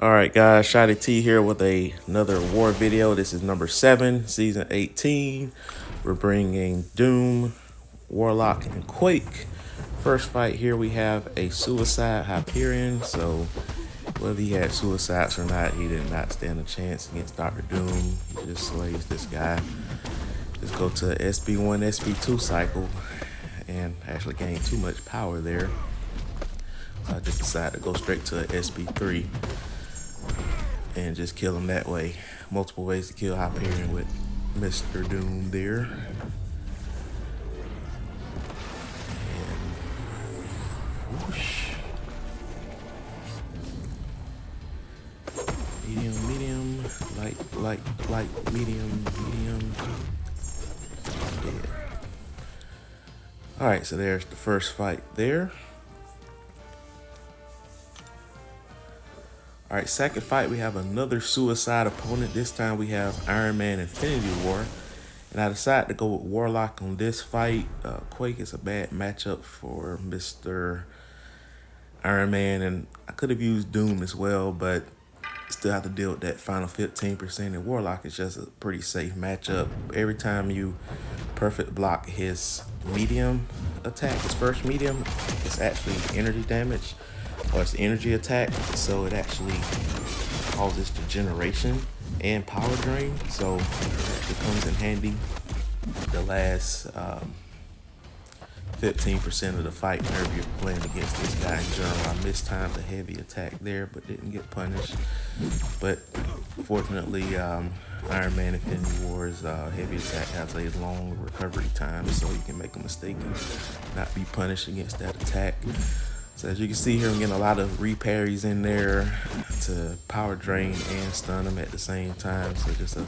All right, guys, Shotty T here with another war video. This is number 7, season 18. We're bringing Doom, Warlock, and Quake. First fight here, we have a Suicide Hyperion. So whether he had suicides or not, he did not stand a chance against Dr. Doom. He just slays this guy. Just go to SB1, SB2 cycle and actually gain too much power there. So I just decided to go straight to SB3 and just kill him that way. Multiple ways to kill Hyperion with Mr. Doom there. And whoosh. Medium, light, medium. Yeah. All right, so there's the first fight there. All right, second fight, we have another suicide opponent. This time we have Ironman Infinity War. And I decided to go with Warlock on this fight. Quake is a bad matchup for Mr. Ironman, and I could have used Doom as well, but still have to deal with that final 15%. And Warlock is just a pretty safe matchup. Every time you perfect block his medium attack, his first medium, it's actually energy damage. Or it's energy attack, so it actually causes degeneration and power drain, so it comes in handy the last 15% of the fight whenever you're playing against this guy. In general, I mistimed the heavy attack there but didn't get punished, but fortunately Ironman Infinity War's heavy attack has a long recovery time, so you can make a mistake and not be punished against that attack. So as you can see here, I'm getting a lot of reparries in there to power drain and stun him at the same time. So just a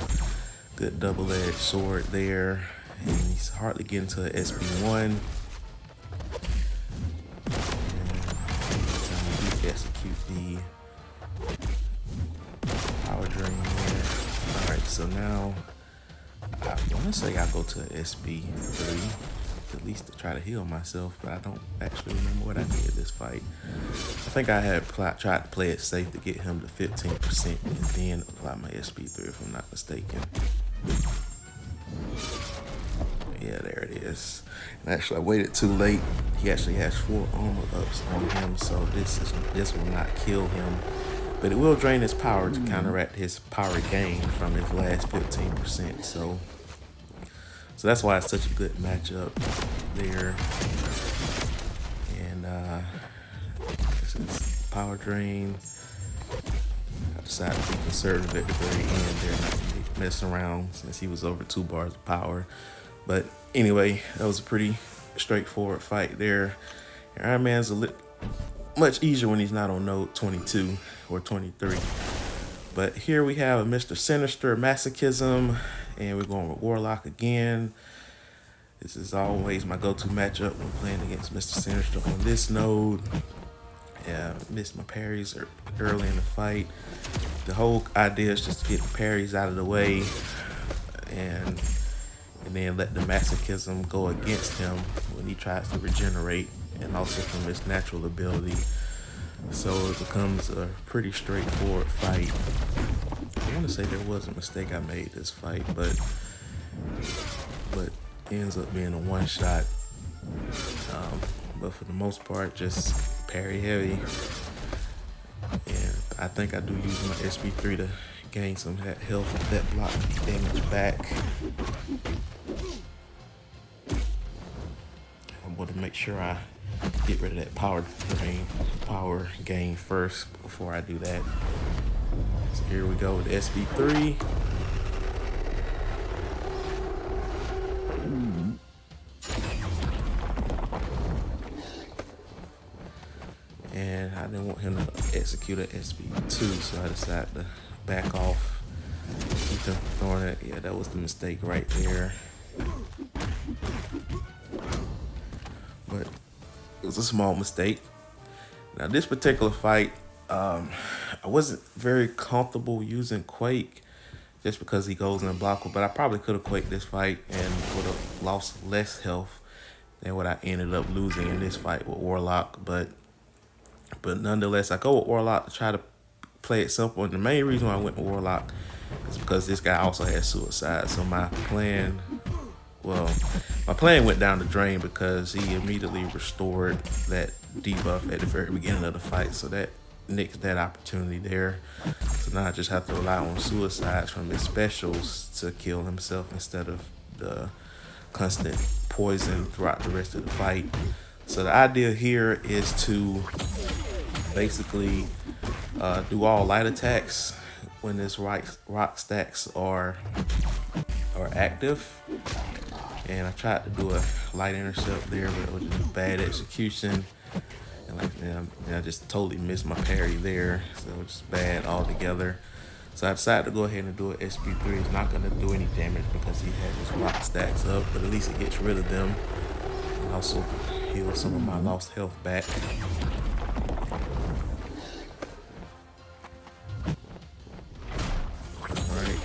good double-edged sword there. And he's hardly getting to an SB1. And we execute the power drain there. Alright, so now I want to say I go to SB3. At least to try to heal myself, but I don't actually remember what I did this fight. I think I had tried to play it safe to get him to 15% and then apply my SB3 if I'm not mistaken. Yeah, there it is. And actually I waited too late. He actually has 4 armor ups on him, so this will not kill him. But it will drain his power to counteract his power gain from his last 15%. So that's why it's such a good matchup there. And this is power drain. I decided to be conservative at the very end there, not to mess around since he was over 2 bars of power. But anyway, that was a pretty straightforward fight there. And Iron Man's much easier when he's not on node 22 or 23. But here we have a Mr. Sinister Masochism, and we're going with Warlock again. This is always my go-to matchup when playing against Mr. Sinister on this node. Yeah, missed my parries early in the fight. The whole idea is just to get the parries out of the way and then let the Masochism go against him when he tries to regenerate, and also from his natural ability. So it becomes a pretty straightforward fight. I want to say there was a mistake I made this fight, but ends up being a one-shot. But for the most part, just parry heavy. And I think I do use my SB3 to gain some health, that block damage back. I want to make sure I get rid of that power gain first before I do that. So here we go with SB3. And I didn't want him to execute an SB2, so I decided to back off, keep him from throwing it. Yeah, that was the mistake right there. But it was a small mistake. Now this particular fight, I wasn't very comfortable using Quake just because he goes unblockable, but I probably could have Quaked this fight and would have lost less health than what I ended up losing in this fight with Warlock. But nonetheless, I go with Warlock to try to play it simple. And the main reason why I went Warlock is because this guy also has suicide. So well, my plan went down the drain because he immediately restored that debuff at the very beginning of the fight. So that nixed that opportunity there. So now I just have to rely on suicides from his specials to kill himself instead of the constant poison throughout the rest of the fight. So the idea here is to basically do all light attacks when this rock stacks are active. And I tried to do a light intercept there, but it was just bad execution. And I just totally missed my parry there. So it was just bad altogether. So I decided to go ahead and do it. SP3 is not going to do any damage because he had his rock stacks up, but at least it gets rid of them. And also heal some of my lost health back. Alright.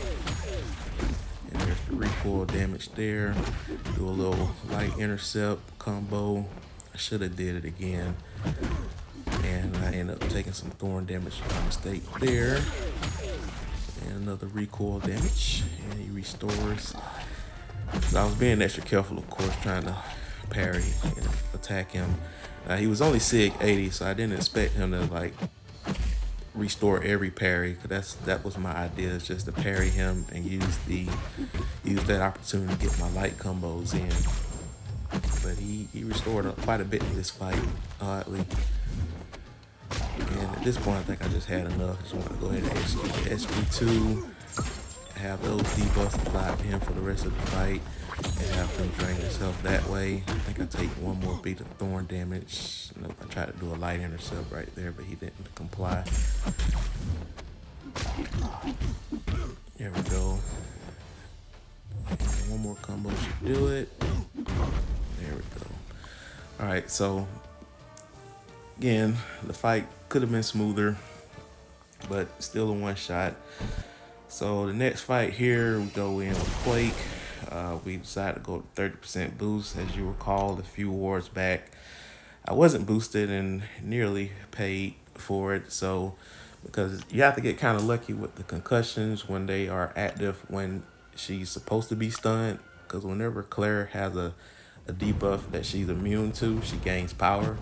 And there's the recoil damage there. Do a little light intercept combo. I should have did it again. And I ended up taking some thorn damage by mistake there. And another recoil damage. And he restores. So I was being extra careful, of course, trying to parry and attack him. He was only SIG 80, so I didn't expect him to like restore every parry. Cause that was my idea, is just to parry him and use that opportunity to get my light combos in. But he restored quite a bit in this fight, oddly. And at this point, I think I just had enough. I just want to go ahead and execute the SP2, have those debuffs applied to him for the rest of the fight, and have him drain himself that way. I think I take one more beat of thorn damage. Nope, I tried to do a light intercept right there, but he didn't comply. There we go. And one more combo should do it. There we go. All right, so again, the fight could have been smoother, but still a one shot. So the next fight here, we go in with Quake. We decided to go to 30% boost. As you recall, a few wars back, I wasn't boosted and nearly paid for it. So because you have to get kind of lucky with the concussions when they are active when she's supposed to be stunned. Because whenever Claire has a debuff that she's immune to, she gains power.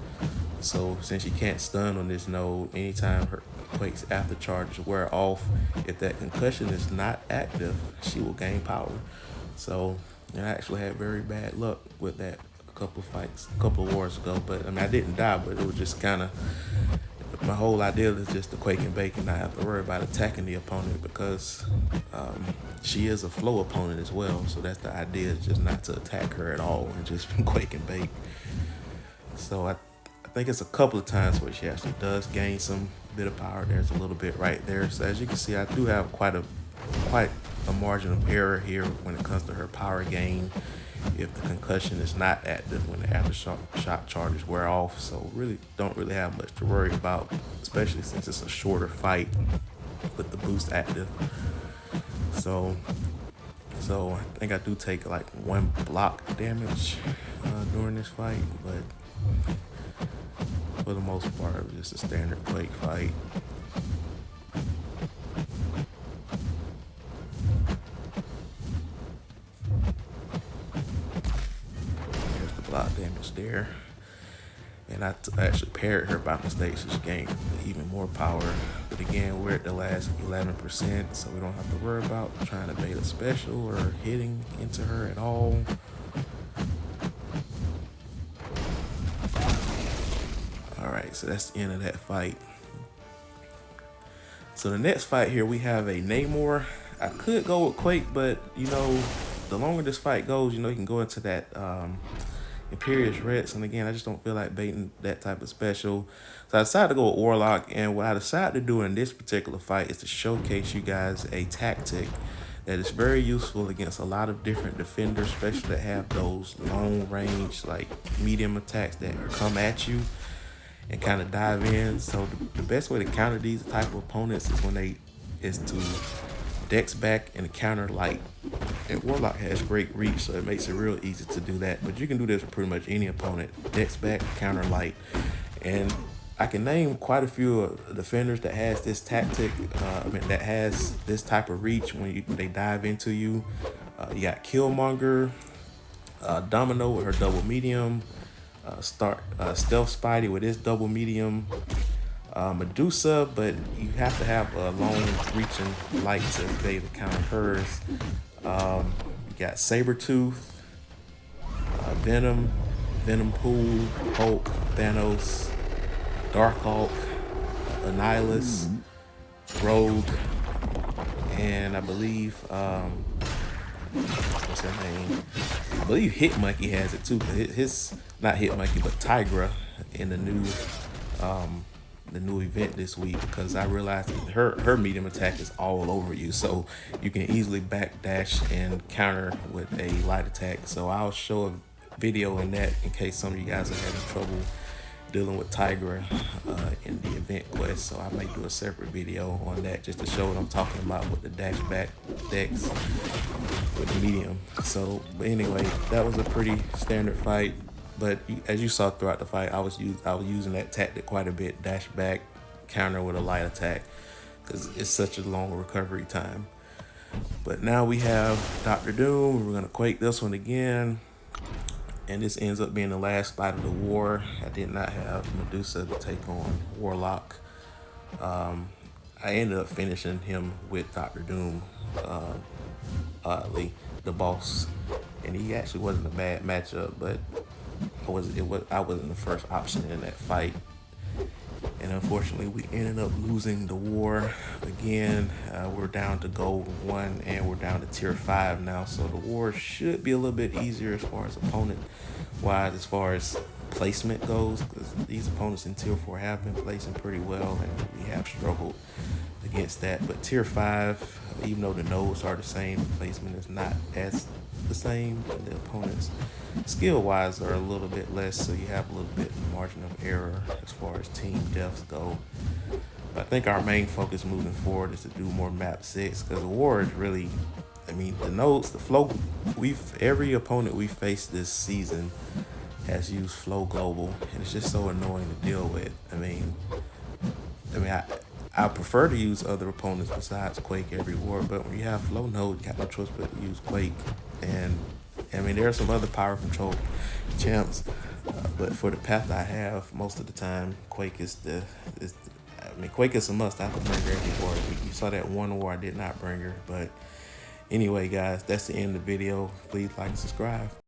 So since she can't stun on this node, anytime her Quake's after charges wear off, if that concussion is not active, she will gain power. So I actually had very bad luck with that a couple of wars ago. But I mean, I didn't die, but it was just kind of, my whole idea is just to Quake and bake and not have to worry about attacking the opponent, because she is a flow opponent as well. So that's the idea, is just not to attack her at all and just Quake and bake. So I think it's a couple of times where she actually does gain some bit of power. There's a little bit right there. So as you can see, I do have quite a margin of error here when it comes to her power gain if the concussion is not active when the aftershock charges wear off. So really don't really have much to worry about, especially since it's a shorter fight with the boost active. So I think I do take like 1 block damage during this fight, but for the most part, it was just a standard Quake fight. There's the block damage there. And I actually parried her by mistake, so she gained even more power. But again, we're at the last 11%, so we don't have to worry about trying to bait a special or hitting into her at all. Alright, so that's the end of that fight. So the next fight here, we have a Namor. I could go with Quake, but you know, the longer this fight goes, you know, you can go into that Imperious Rex, and again, I just don't feel like baiting that type of special. So I decided to go with Warlock, and what I decided to do in this particular fight is to showcase you guys a tactic that is very useful against a lot of different defenders, especially that have those long range, like medium attacks that come at you and kind of dive in. So the best way to counter these type of opponents is to dex back and counter light. And Warlock has great reach, so it makes it real easy to do that. But you can do this for pretty much any opponent. Dex back, counter light. And I can name quite a few defenders that has this tactic. That has this type of reach when they dive into you. You got Killmonger, Domino with her double medium, Stealth Spidey with his double medium, Medusa, but you have to have a long reaching light to be able to counter hers. You got Sabretooth, Venom, Venom Pool, Hulk, Thanos, Darkhawk, Annihilus, Rogue, and I believe what's her name? I believe Hit Monkey has it too. His not Hit Monkey, but Tigra in the new event this week, because I realized her medium attack is all over you, so you can easily backdash and counter with a light attack. So I'll show a video in that in case some of you guys are having trouble dealing with Tigra in the event quest. So I may do a separate video on that just to show what I'm talking about with the dash back decks with the medium. So but anyway, that was a pretty standard fight. But as you saw throughout the fight, I was using that tactic quite a bit, dash back, counter with a light attack, because it's such a long recovery time. But now we have Dr. Doom. We're gonna Quake this one again, and this ends up being the last fight of the war. I did not have Medusa to take on Warlock. I ended up finishing him with Dr. Doom, oddly, the boss, and he actually wasn't a bad matchup, but I wasn't the first option in that fight, and unfortunately we ended up losing the war again. We're down to gold 1 and we're down to tier 5 now, so the war should be a little bit easier as far as opponent wise, as far as placement goes, because these opponents in tier 4 have been placing pretty well and we have struggled against that. But tier 5, even though the nodes are the same, the placement is not as the same, and the opponents skill wise are a little bit less, so you have a little bit margin of error as far as team deaths go. But I think our main focus moving forward is to do more map 6, because the war is really, I mean, the nodes, the flow, every opponent we faced this season has used flow global, and it's just so annoying to deal with. I mean I prefer to use other opponents besides Quake every war, but when you have flow node, you got no choice but to use Quake. And I mean, there are some other power control champs, but for the path I have, most of the time, Quake is Quake is a must. I have to bring her every war. You saw that one war I did not bring her, but anyway, guys, that's the end of the video. Please like and subscribe.